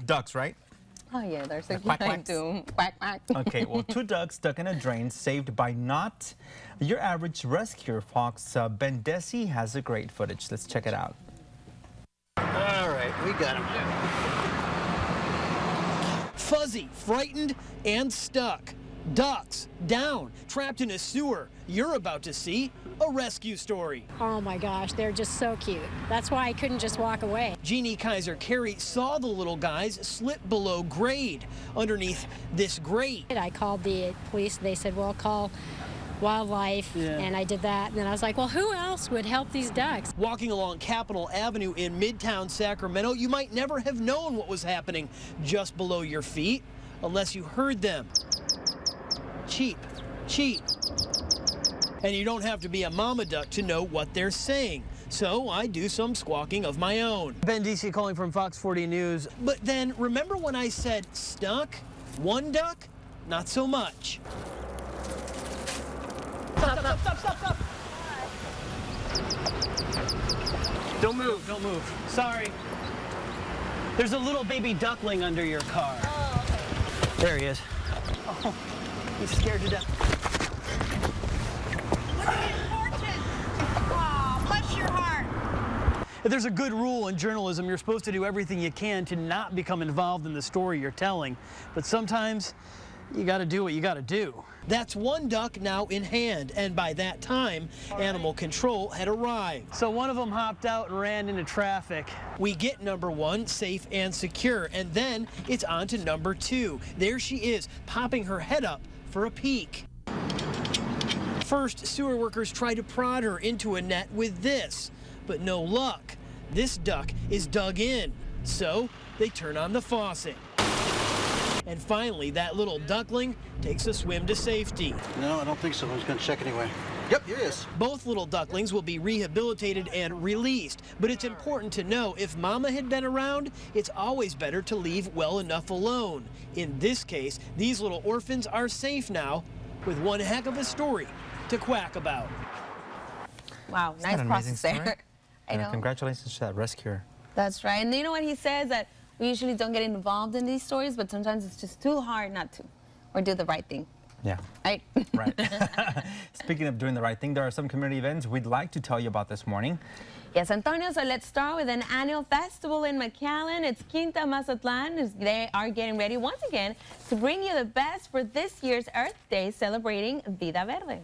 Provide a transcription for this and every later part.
Ducks, right? Oh yeah, there's a Quack, I quacks. do. Quack quack. Okay, well, two ducks stuck in a drain saved by not your average rescuer. Fox Ben Desi has the great footage. Let's check it out. All right, we got him. Fuzzy, frightened, and stuck. Ducks, down, trapped in a sewer. You're about to see a rescue story. Oh my gosh, they're just so cute. That's why I couldn't just walk away. Jeannie Kaiser Carey saw the little guys slip below grade underneath this grate. I called the police. They said, well, call wildlife. And I did that. And then I was like, well, who else would help these ducks? Walking along Capitol Avenue in Midtown Sacramento, you might never have known what was happening just below your feet unless you heard them. Cheep, cheep. And you don't have to be a mama duck to know what they're saying. So I do some squawking of my own. Ben Desi calling from Fox 40 News. But then remember when I said stuck? One duck? Not so much. Stop, stop, stop, stop, stop. Don't move, don't move. Sorry. There's a little baby duckling under your car. Oh, okay. There he is. Oh, he's scared to death. Look at his fortune. Aw, bless your heart. There's a good rule in journalism. You're supposed to do everything you can to not become involved in the story you're telling. But sometimes you got to do what you got to do. That's one duck now in hand, and by that time, animal control had arrived. So one of them hopped out and ran into traffic. We get number one safe and secure, and then it's on to number two. There she is, popping her head up for a peek. First, sewer workers try to prod her into a net with this, but no luck. This duck is dug in, so they turn on the faucet. And finally, that little duckling takes a swim to safety. No, I don't think so. I was going to check anyway. Yep, here he is. Both little ducklings will be rehabilitated and released, but it's important to know if mama had been around, it's always better to leave well enough alone. In this case, these little orphans are safe now with one heck of a story to quack about. Wow, Isn't nice that an amazing process there. story? I know. Congratulations to that rescuer. That's right. And you know what he says? That we usually don't get involved in these stories, but sometimes it's just too hard not to, or do the right thing. Yeah. Right? Right. Speaking of doing the right thing, there are some community events we'd like to tell you about this morning. Yes, Antonio, so let's start with an annual festival in McAllen. It's Quinta Mazatlan. They are getting ready once again to bring you the best for this year's Earth Day, celebrating Vida Verde.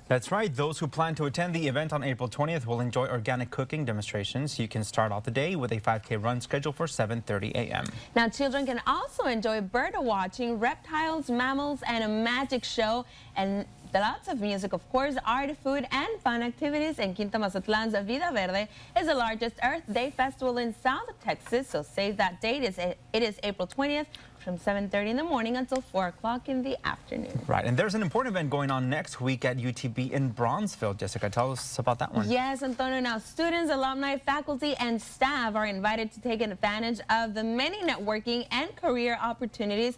That's right. Those who plan to attend the event on April 20th will enjoy organic cooking demonstrations. You can start off the day with a 5K run scheduled for 7:30 a.m. Now, children can also enjoy bird watching, reptiles, mammals, and a magic show. And lots of music, of course, art, food, and fun activities. And Quinta Mazatlan's Vida Verde is the largest Earth Day festival in South Texas. So save that date. It is April 20th from 7:30 in the morning until 4 o'clock in the afternoon. Right. And there's an important event going on next week at UTB in Bronzeville. Jessica, tell us about that one. Yes, Antonio. Now, students, alumni, faculty, and staff are invited to take advantage of the many networking and career opportunities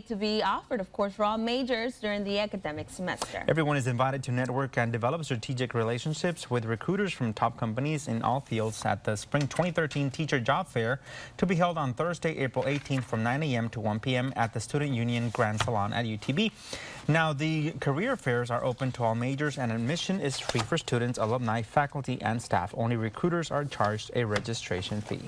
to be offered, of course, for all majors during the academic semester. Everyone is invited to network and develop strategic relationships with recruiters from top companies in all fields at the Spring 2013 Teacher Job Fair, to be held on Thursday, April 18th from 9 a.m. to 1 p.m. at the Student Union Grand Salon at UTB. Now, the career fairs are open to all majors, and admission is free for students, alumni, faculty, and staff. Only recruiters are charged a registration fee.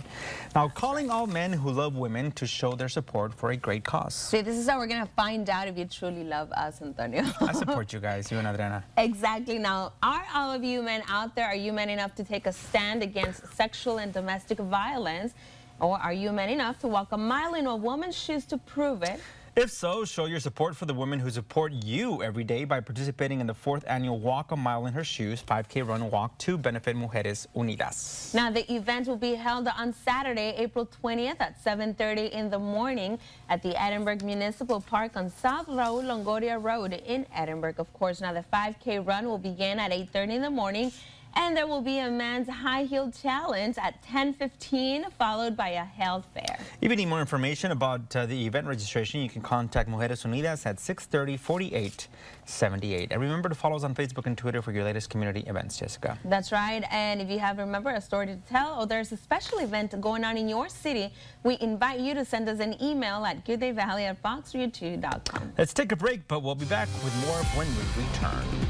Now, calling all men who love women to show their support for a great cause. See, this is how we're going to find out if you truly love us, Antonio. I support you guys, you and Adriana. Exactly. Now, are all of you men out there, are you men enough to take a stand against sexual and domestic violence? Or are you men enough to walk a mile in a woman's shoes to prove it? If so, show your support for the women who support you every day by participating in the 4th annual Walk a Mile in Her Shoes 5K Run Walk to benefit Mujeres Unidas. Now, the event will be held on Saturday, April 20th at 7:30 in the morning at the Edinburg Municipal Park on South Raul Longoria Road in Edinburg, of course. Now, the 5K run will begin at 8:30 in the morning And there will be a men's high heel challenge at 10:15, followed by a health fair. If you need more information about the event registration, you can contact Mujeres Unidas at 630-4878. And remember to follow us on Facebook and Twitter for your latest community events, Jessica. That's right. And if you have, remember, a story to tell or there's a special event going on in your city, we invite you to send us an email at gooddayvalley@foxnews2.com. Let's take a break, but we'll be back with more when we return.